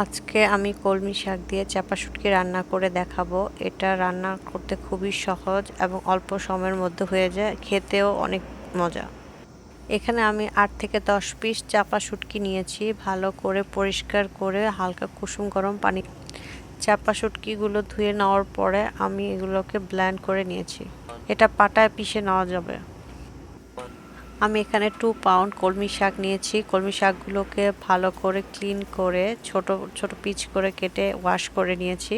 আজকে আমি কলমি শাক দিয়ে চাপা শুটকি রান্না করে দেখাবো। এটা রান্না করতে খুবই সহজ এবং অল্প সময়ের মধ্যে হয়ে যায়, খেতেও অনেক মজা। এখানে আমি 8 থেকে 10 পিস চাপা শুটকি নিয়েছি, ভালো করে পরিষ্কার করে হালকা কুসুম গরম পানি। চাপা শুটকিগুলো ধুয়ে নেওয়ার পরে আমি এগুলোকে ব্লেন্ড করে নিয়েছি। এটা পাটায় পিষে নেওয়া যাবে। আমি এখানে 2 পাউন্ড কলমি শাক নিয়েছি। কলমি শাকগুলোকে ভালো করে ক্লিন করে ছোট ছোট পিচ করে কেটে ওয়াশ করে নিয়েছি।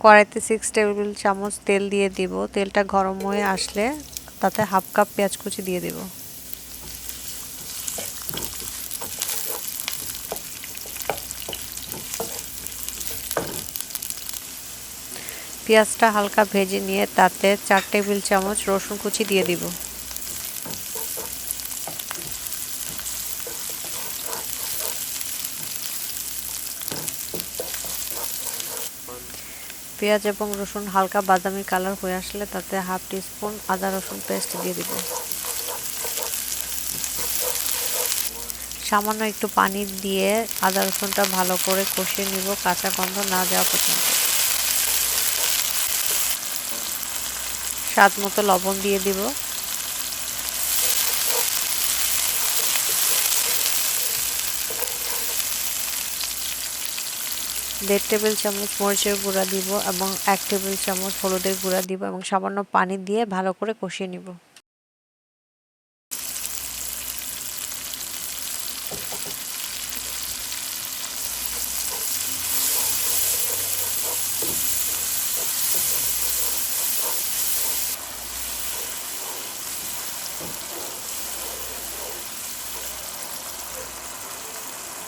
কড়াইতে 6 টেবিল চামচ তেল দিয়ে দিব। তেলটা গরম হয়ে আসলে তাতে হাফ কাপ পেঁয়াজ কুচি দিয়ে দিব। পেঁয়াজটা হালকা ভেজে নিয়ে তাতে 4 টেবিল চামচ রসুন কুচি দিয়ে দিব। পেঁয়াজ এবং রসুন হালকা বাদামি কালার হয়ে আসলে তাতে হাফ টিস্পুন আদা রসুন পেস্ট দিয়ে দিব। সামান্য একটু পানি দিয়ে আদা রসুনটা ভালো করে কষিয়ে নিব, কাঁচা গন্ধ না যাওয়া পর্যন্ত। স্বাদ মতো লবণ দিয়ে দিব। 1.5 টেবিল চামচ মরিচের গুঁড়া দিব এবং 1 টেবিল চামচ হলুদের গুঁড়া দিব এবং সামান্য পানি দিয়ে ভালো করে কষিয়ে নিব।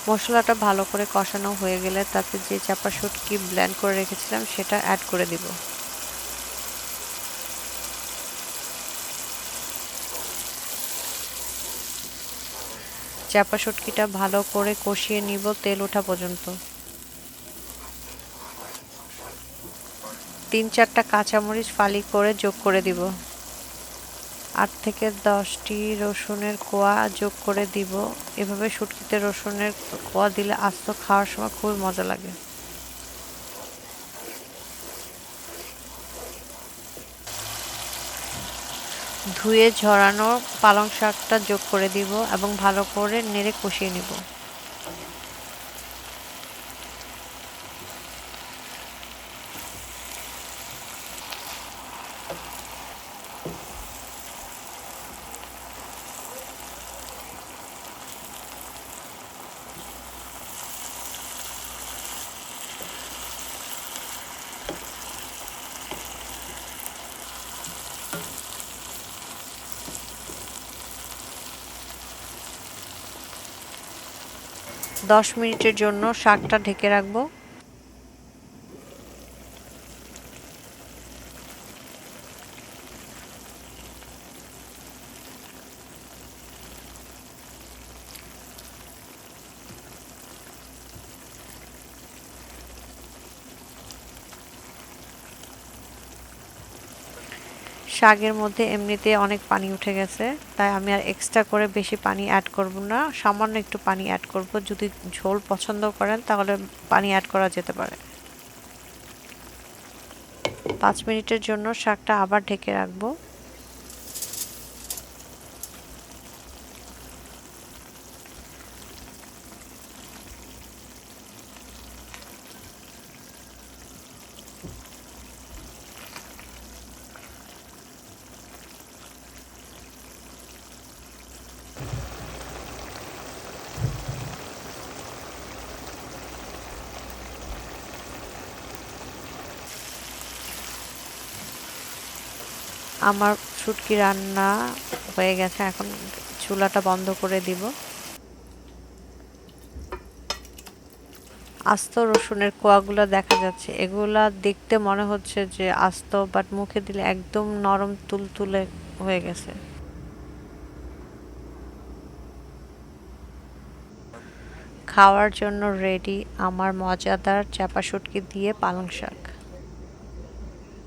মশলাটা ভালো করে কষানো হয়ে গেলে তাতে যে চাপা শুটকি ব্লেন্ড করে রেখেছিলাম সেটা অ্যাড করে দিব। চাপা শুটকিটা ভালো করে কষিয়ে নিব তেল ওঠা পর্যন্ত। 3-4টা কাঁচামরিচ ফালি করে যোগ করে দিব। 8 থেকে 10টি রসুনের কোয়া যোগ করে দিব। এভাবে শুটকিতে রসুনের কোয়া দিলে আস্ত খাওয়ার সময় খুবই মজা লাগে। ধুয়ে ঝরানো পালং শাকটা যোগ করে দিব এবং ভালো করে নেড়ে কষিয়ে নিব। 10 মিনিটের জন্য শাকটা ঢেকে রাখবো। শাকের মধ্যে এমনিতে অনেক পানি উঠে গেছে, তাই আমি আর এক্সট্রা করে বেশি পানি অ্যাড করব না, সামান্য একটু পানি অ্যাড করব। যদি ঝোল পছন্দ করেন তাহলে পানি অ্যাড করা যেতে পারে। 5 মিনিটের জন্য শাকটা আবার ঢেকে রাখবো। আমার শুটকি রান্না হয়ে গেছে, এখন চুলাটা বন্ধ করে দিব। আস্ত রসুনের কোয়াগুলো দেখা যাচ্ছে, এগুলা দেখতে মনে হচ্ছে যে আস্ত, বাট মুখে দিলে একদম নরম তুলতুলে হয়ে গেছে। খাওয়ার জন্য রেডি আমার মজাদার চাপা শুটকি দিয়ে পালং শাক।